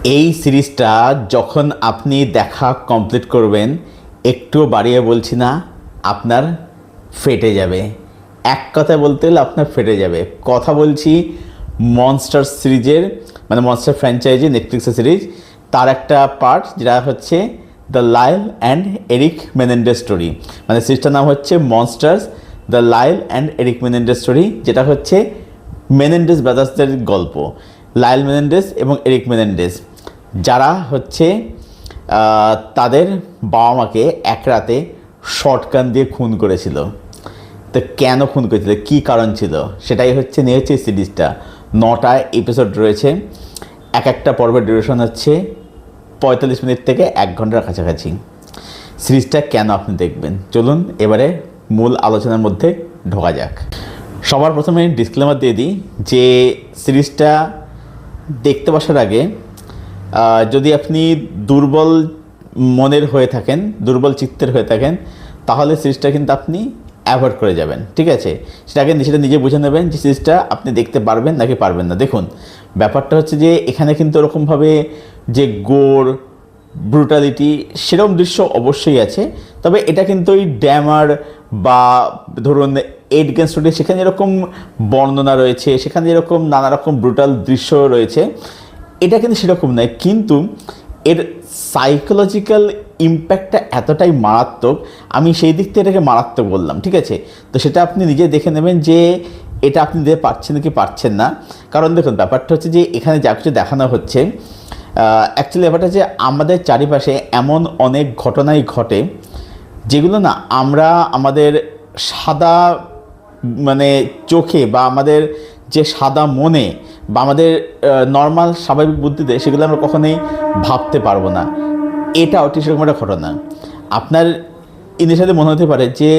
এই সিরিজটা যখন আপনি দেখা কমপ্লিট করবেন, একটুও বাড়িয়ে বলছি না, আপনার ফেটে যাবে। এক কথায় বলতে গেলে আপনার ফেটে যাবে। কথা বলছি মনস্টার সিরিজের, মানে মনস্টার ফ্র্যাঞ্চাইজি নেটফ্লিক্সের সিরিজ, তার একটা পার্ট যেটা হচ্ছে the Lyle and Erik Menendez story. মানে সিরিজটার নাম হচ্ছে monsters the Lyle and Erik Menendez story, যেটা হচ্ছে মেনেন্ডেস ব্রাদার্সদের গল্প। লাইল মেনেন্ডেস এবং এরিক মেনেন্ডেস যারা হচ্ছে তাদের বাবা মাকে এক রাতে শর্টগান দিয়ে খুন করেছিল। তো কেন খুন করেছিল, কী কারণ ছিল, সেটাই হচ্ছে নিয়ে হচ্ছে এই সিরিজটা। 9টা এপিসোড রয়েছে, এক একটা পর্বের ডিউরেশন হচ্ছে 45 মিনিট থেকে 1 ঘন্টার কাছাকাছি। সিরিজটা কেন আপনি দেখবেন, চলুন এবারে মূল আলোচনার মধ্যে ঢোকা যাক। সবার প্রথমে ডিসক্লেমার দিয়ে দিই যে সিরিজটা দেখতে বসার আগে যদি আপনি দুর্বল মনের হয়ে থাকেন, দুর্বল চিত্তের হয়ে থাকেন, তাহলে সিরিজটা কিন্তু আপনি অ্যাভয়েড করে যাবেন, ঠিক আছে? সেটা নিজে বুঝে নেবেন যে সিরিজটা আপনি দেখতে পারবেন নাকি পারবেন না। দেখুন, ব্যাপারটা হচ্ছে যে এখানে কিন্তু ওরকমভাবে যে গোর, ব্রুটালিটি সেরকম দৃশ্য অবশ্যই আছে, তবে এটা কিন্তু ওই ড্যামার বা ধরুন এইট গেন স্টোরি, সেখানে এরকম বর্ণনা রয়েছে, সেখানে এরকম নানা রকম ব্রুটাল দৃশ্য রয়েছে। এটা কিন্তু সেরকম নয়, কিন্তু এর সাইকোলজিক্যাল ইম্প্যাক্টটা এতটাই মারাত্মক, আমি সেই দিক থেকে এটাকে মারাত্মক বললাম, ঠিক আছে? তো সেটা আপনি নিজে দেখে নেবেন যে এটা আপনি দিতে পারছেন কি পারছেন না। কারণ দেখুন, ব্যাপারটা হচ্ছে যে এখানে যা কিছু দেখানো হচ্ছে, অ্যাকচুয়ালি ব্যাপারটা যে আমাদের চারিপাশে এমন অনেক ঘটনাই ঘটে যেগুলো না আমরা আমাদের সাদা মানে চোখে বা আমাদের যে সাদা মনে বা আমাদের নর্মাল স্বাভাবিক বুদ্ধিতে সেগুলো আমরা কখনোই ভাবতে পারবো না। এটা অতি সেরকম একটা ঘটনা। আপনার ইনিশিয়ালি মনে হতে পারে যে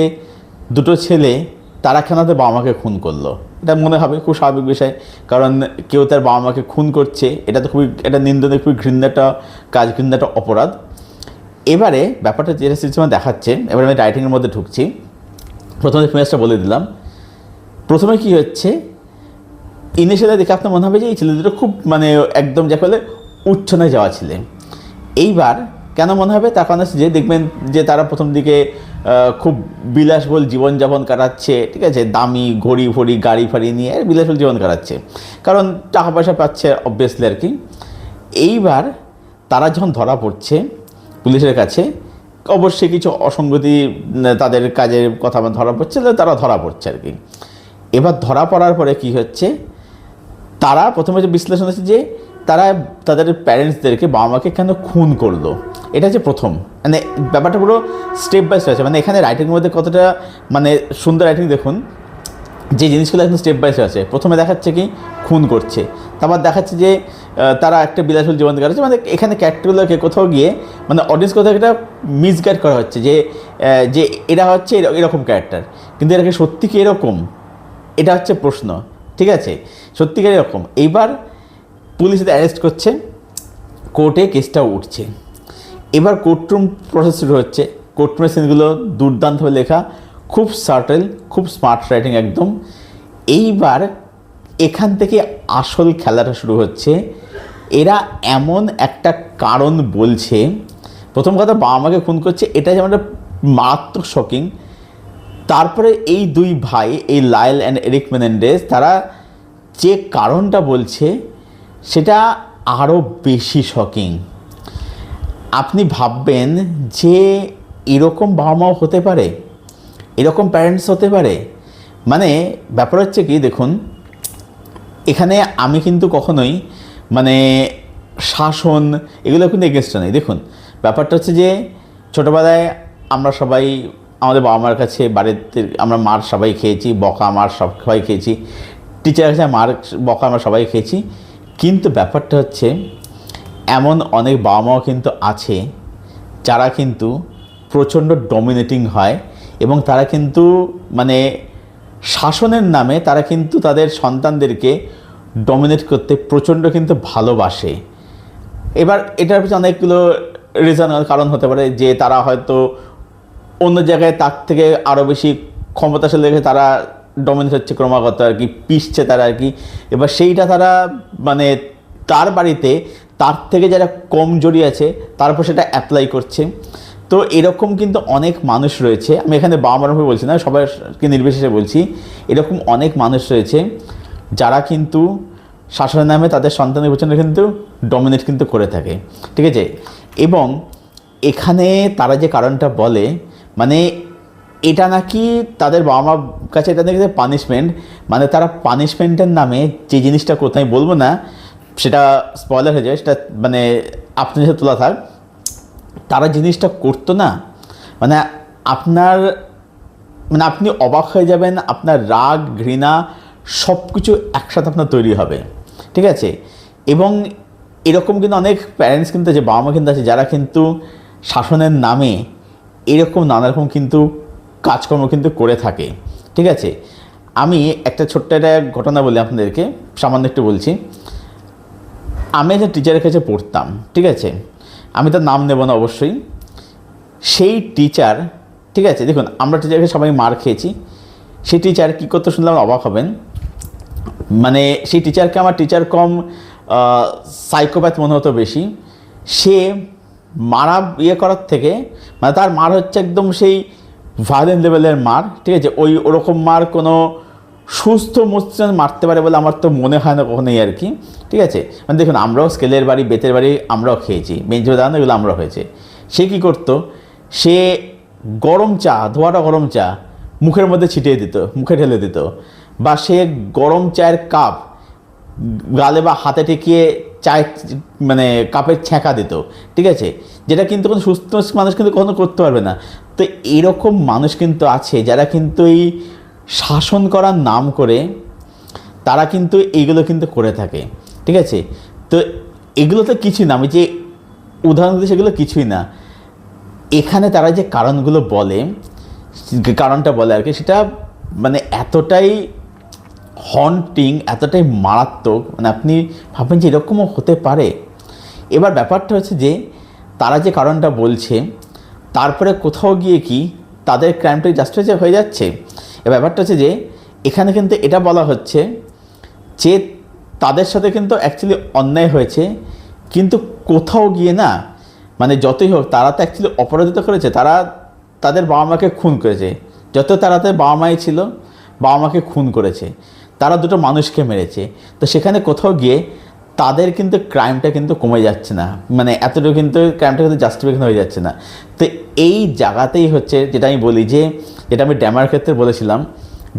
দুটো ছেলে তারা কেন তাদের বাবা মাকে খুন করলো, এটা মনে হবে খুব স্বাভাবিক বিষয়, কারণ কেউ তার বাবা মাকে খুন করছে, এটা তো খুবই একটা নিন্দনীয়, খুবই ঘৃণ্যটা কাজ, ঘৃণ্যটা অপরাধ। এবারে ব্যাপারটা যেটা সিনেমা দেখাচ্ছে, এবারে আমি রাইটিংয়ের মধ্যে ঢুকছি। প্রথমে ফিনাসটা বলে দিলাম। প্রথমে কি হচ্ছে, ইনিশিয়ালি দেখে আপনার মনে হবে যে এই ছেলে দুটো খুব মানে একদম যাকে বলে উচ্ছনে যাওয়া ছেলে। এইবার কেন মনে হবে, তার কারণ হচ্ছে যে দেখবেন যে তারা প্রথম দিকে খুব বিলাসবহুল জীবনযাপন কাটাচ্ছে, ঠিক আছে? দামি ঘড়ি ফড়ি গাড়ি ফাড়ি নিয়ে বিলাসবহুল জীবন কাটাচ্ছে, কারণ টাকা পয়সা পাচ্ছে অবভিয়াসলি আর কি। এইবার তারা যখন ধরা পড়ছে পুলিশের কাছে, অবশ্যই কিছু অসঙ্গতি তাদের কাজের কথা ধরা পড়ছে, তারা ধরা পড়ছে আর কি। এবার ধরা পড়ার পরে কি হচ্ছে, তারা প্রথমে যে বিশ্লেষণ হচ্ছে যে তারা তাদের প্যারেন্টসদেরকে, বাবা মাকে কেন খুন করলো, এটা হচ্ছে প্রথম। মানে ব্যাপারটা পুরো স্টেপ বাই স্টেপ আছে। মানে এখানে রাইটিংয়ের মধ্যে কতটা মানে সুন্দর রাইটিং দেখুন, যে জিনিসগুলো এখন স্টেপ বাই স্টেপ আছে। প্রথমে দেখাচ্ছে কি খুন করছে, তারপর দেখাচ্ছে যে তারা একটা বিলাসবহুল জীবন কাটাচ্ছে। মানে এখানে ক্যারেক্টারগুলোকে কোথাও গিয়ে মানে অডিয়েন্স কোথাও একটা মিসগাইড করা হচ্ছে যে যে এরা হচ্ছে এরকম ক্যারেক্টার, কিন্তু এটাকে সত্যি কি এরকম, এটা হচ্ছে প্রশ্ন, ঠিক আছে? সত্যিকার এরকম। এইবার পুলিশ অ্যারেস্ট করছে, কোর্টে কেসটা উঠছে। এবার কোর্টরুম প্রসেস শুরু হচ্ছে। কোর্টরুমের সিনগুলো দুর্দান্তভাবে লেখা, খুব সার্টেল, খুব স্মার্ট রাইটিং একদম। এইবার এখান থেকে আসল খেলাটা শুরু হচ্ছে। এরা এমন একটা কারণ বলছে, প্রথম কথা বাবা মাকে খুন করছে, এটা যেমন একটা মারাত্মক শকিং। তারপরে এই দুই ভাই, এই লাইল অ্যান্ড এরিক মেনেন্ডেস, তারা যে কারণটা বলছে সেটা আরও বেশি শকিং। আপনি ভাববেন যে এরকম বাবা মাও হতে পারে, এরকম প্যারেন্টস হতে পারে। মানে ব্যাপার হচ্ছে কি, দেখুন এখানে আমি কিন্তু কখনোই মানে শাসন এগুলো কিন্তু এগেনস্ট নেই। দেখুন ব্যাপারটা হচ্ছে যে ছোটোবেলায় আমরা সবাই আমাদের বাবা মার কাছে, বাড়িতে আমরা মার সবাই খেয়েছি, বকা মার সবাই খেয়েছি, টিচারের কাছে মার বকা আমরা সবাই খেয়েছি। কিন্তু ব্যাপারটা হচ্ছে এমন অনেক বাবা মাও কিন্তু আছে যারা কিন্তু প্রচণ্ড ডমিনেটিং হয়, এবং তারা কিন্তু মানে শাসনের নামে তারা কিন্তু তাদের সন্তানদেরকে ডমিনেট করতে প্রচণ্ড কিন্তু ভালোবাসে। এবার এটার পিছনে অনেকগুলো রিজন, কারণ হতে পারে যে তারা হয়তো অন্য জায়গায় তার থেকে আরও বেশি ক্ষমতাশালী দেখে তারা ডমিনেট হচ্ছে ক্রমাগত আর কি, পিষছে তারা আর কি। এবার সেইটা তারা মানে তার বাড়িতে তার থেকে যারা কম জড়িয়ে আছে তারপর সেটা অ্যাপ্লাই করছে। তো এরকম কিন্তু অনেক মানুষ রয়েছে, আমি এখানে বাবা মার উপরে বলছি না, সবাইকে নির্বিশেষে বলছি, এরকম অনেক মানুষ রয়েছে যারা কিন্তু শাসনের নামে তাদের সন্তানের পেছনে কিন্তু ডমিনেট কিন্তু করে থাকে, ঠিক আছে। এবং এখানে তারা যে কারণটা বলে, মানে এটা নাকি তাদের বাবা মার কাছে এটা নাকি পানিশমেন্ট, মানে তারা পানিশমেন্টের নামে যে জিনিসটা করতে, আমি বলবো না সেটা স্পয়লার হয়ে যায়, সেটা মানে আপনার সাথে তোলা থাক, তারা জিনিসটা করতো না, মানে আপনার মানে আপনি অবাক হয়ে যাবেন, আপনার রাগ ঘৃণা সব কিছু একসাথে আপনার তৈরি হবে, ঠিক আছে। এবং এরকম কিন্তু অনেক প্যারেন্টস কিন্তু আছে, বাবা মা কিন্তু আছে, যারা কিন্তু শাসনের নামে এরকম নানা রকম কিন্তু কাজকর্ম কিন্তু করে থাকে, ঠিক আছে। আমি একটা ছোট্ট একটা ঘটনা বলি আপনাদেরকে, সামান্য একটু বলছি। আমি একটা টিচারের কাছে পড়তাম, ঠিক আছে, আমি তার নাম নেব না অবশ্যই। সেই টিচার, ঠিক আছে, দেখুন আমরা টিচারকে সবাই মার খেয়েছি, সেই টিচার কী করতে শুনলাম অবাক হবেন, মানে সেই টিচারকে আমার টিচার কম সাইকোপ্যাথ মনে হতো বেশি। সে মারা ইয়ে করার থেকে, মানে তার মার হচ্ছে একদম সেই ভায়োলেন্ট লেভেলের মার, ঠিক আছে। ওরকম মার কোনো সুস্থ মস্তিষ্ক মারতে পারে বলে আমার তো মনে হয় না কখনোই আর কি, ঠিক আছে। মানে দেখুন আমরাও স্কেলের বাড়ি বেতের বাড়ি আমরাও খেয়েছি, বেঞ্চ দাঁড়ানো এগুলো আমরা হয়েছে। সে কী করতো, সে গরম চা, ধোয়াটা গরম চা মুখের মধ্যে ছিটিয়ে দিত, মুখে ঢেলে দিত, বা সে গরম চায়ের কাপ গালে বা হাতে ঠেকিয়ে চায় মানে কাপের ছ্যাঁকা দিত, ঠিক আছে, যেটা কিন্তু কোনো সুস্থ মানুষ কিন্তু কখনো করতে পারবে না। তো এরকম মানুষ কিন্তু আছে যারা কিন্তু এই শাসন করার নাম করে তারা কিন্তু এইগুলো কিন্তু করে থাকে, ঠিক আছে। তো এগুলো তো কিছুই না, আমি যে উদাহরণ দিই সেগুলো কিছুই না। এখানে তারা যে কারণগুলো বলে, কারণটা বলে আর কি, সেটা মানে এতটাই হন্টিং, এতটাই মারাত্মক, মানে আপনি ভাববেন যে এরকমও হতে পারে। এবার ব্যাপারটা হচ্ছে যে তারা যে কারণটা বলছে তারপরে কোথাও গিয়ে কি তাদের ক্রাইমটা জাস্টিফাই হয়ে যাচ্ছে। এবার ব্যাপারটা হচ্ছে যে এখানে কিন্তু এটা বলা হচ্ছে যে তাদের সাথে কিন্তু অ্যাকচুয়ালি অন্যায় হয়েছে, কিন্তু কোথাও গিয়ে না, মানে যতই হোক তারা তো অ্যাকচুয়ালি অপরাধিত করেছে, তারা তাদের বাবা মাকে খুন করেছে, যত তারাতে বাবা মাই ছিল বাবা মাকে খুন করেছে, তারা দুটো মানুষকে মেরেছে। তো সেখানে কোথাও গিয়ে তাদের কিন্তু ক্রাইমটা কিন্তু কমে যাচ্ছে না, মানে এতটুকু কিন্তু ক্রাইমটা কিন্তু জাস্টিফিকেশন হয়ে যাচ্ছে না। তো এই জায়গাতেই হচ্ছে যেটা আমি বলি, যে যেটা আমি ড্যামার ক্ষেত্রে বলেছিলাম,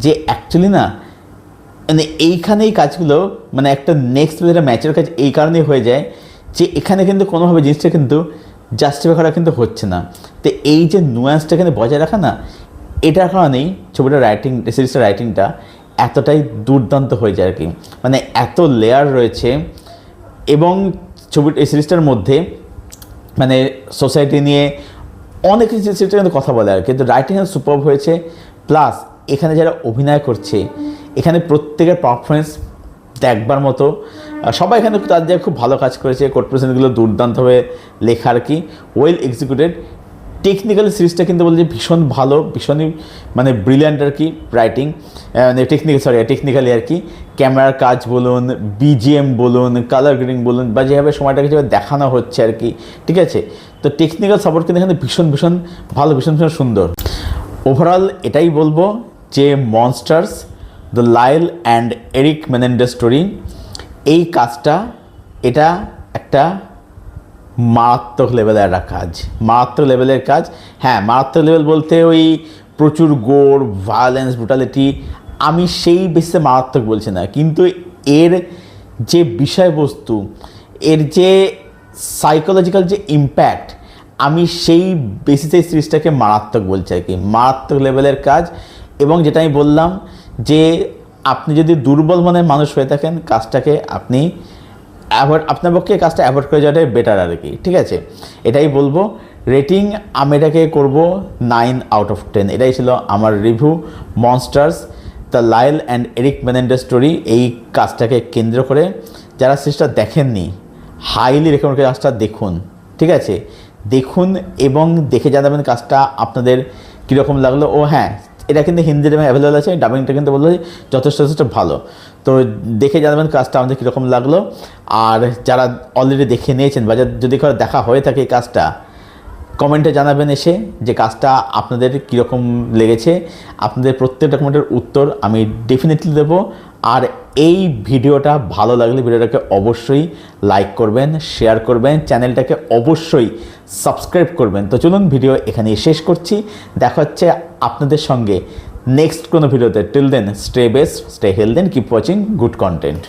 যে অ্যাকচুয়ালি না মানে এইখানেই কাজগুলো মানে একটা নেক্সট লেভেলের ম্যাচের কাজ এই কারণেই হয়ে যায় যে এখানে কিন্তু কোনোভাবে জিনিসটা কিন্তু জাস্টিফাই করা কিন্তু হচ্ছে না। তো এই যে নুয়ান্সটা এখানে বজায় রাখা না, এটার কারণেই ছবিটার রাইটিং, সিরিজটার রাইটিংটা এতটাই দুর্দান্ত হয়ে যায় আর কি, মানে এত লেয়ার রয়েছে। এবং এই সিরিজটার মধ্যে মানে সোসাইটি নিয়ে অনেক কিছু সিরিজটা কিন্তু কথা বলে আর কি, কিন্তু রাইটিং সুপারব হয়েছে। প্লাস এখানে যারা অভিনয় করছে, এখানে প্রত্যেকের পারফরমেন্স দেখবার মতো, সবাই এখানে তার যে খুব ভালো কাজ করেছে, কোড প্রেজেন্টগুলো দুর্দান্তভাবে লেখা আর কি, ওয়েল এক্সিকিউটেড। টেকনিক্যাল সিরিজটা কিন্তু বলছি ভীষণ ভালো, ভীষণই মানে ব্রিলিয়ান্ট আর কি রাইটিং, মানে টেকনিক্যালি আর কি, ক্যামেরার কাজ বলুন, বিজিএম বলুন, কালার গ্রেডিং বলুন, বা যেভাবে সময়টাকে যেভাবে দেখানো হচ্ছে আর কি, ঠিক আছে। তো টেকনিক্যাল সাপোর্ট কিন্তু এখানে ভীষণ ভীষণ ভালো, ভীষণ ভীষণ সুন্দর। ওভারঅল এটাই বলবো যে monsters, the Lyle and Erik Menendez story, এই কাজটা এটা একটা মারাত্মক লেভেলের একটা কাজ, মারাত্মক লেভেলের কাজ। হ্যাঁ, মারাত্মক লেভেল বলতে ওই প্রচুর গোর, ভায়োলেন্স, ব্রুটালিটি, আমি সেই বেসিসে মারাত্মক বলছি না, কিন্তু এর যে বিষয়বস্তু, এর যে সাইকোলজিক্যাল যে ইম্প্যাক্ট, আমি সেই বেসিসে সিরিজটাকে মারাত্মক বলছি আর কি, মারাত্মক লেভেলের কাজ। এবং যেটা আমি বললাম যে আপনি যদি দুর্বল মনের মানুষ হয়ে থাকেন, কাজটাকে আপনি আপনার পক্ষে কাজটা অ্যাভয়েড করে যাওয়াটাই বেটার আর কি, ঠিক আছে। এটাই বলবো। রেটিং আমি এটাকে করবো 9/10। এটাই ছিল আমার review monsters, the Lyle and Erik Menendez story. এই কাজটাকে কেন্দ্র করে যারা সিরিজটা দেখেননি, হাইলি রেকমেন্ড করে কাজটা দেখুন, ঠিক আছে, দেখুন এবং দেখে জানাবেন কাজটা আপনাদের কীরকম লাগলো। ও হ্যাঁ, এটা কিন্তু হিন্দি ডাবিং অ্যাভেলেবল আছে, ডাবিংটা কিন্তু বললো যথেষ্ট ভালো। তো দেখে জানাবেন কাজটা আমাদের কীরকম লাগলো। আর যারা অলরেডি দেখে নিয়েছেন বা যদি কারো দেখা হয়ে থাকে এই কাজটা, কমেন্টে জানাবেন এসে যে কাজটা আপনাদের কীরকম লেগেছে। আপনাদের প্রত্যেকটা কমেন্টের উত্তর আমি ডেফিনেটলি দেবো। আর এই ভিডিওটা ভালো লাগলে ভিডিওটাকে অবশ্যই লাইক করবেন, শেয়ার করবেন, চ্যানেলটাকে অবশ্যই সাবস্ক্রাইব করবেন। তো চলুন ভিডিও এখানেই শেষ করছি, দেখা হচ্ছে আপনাদের সঙ্গে নেক্সট কোনো ভিডিওতে। Till then stay best, stay healthy, keep watching good content.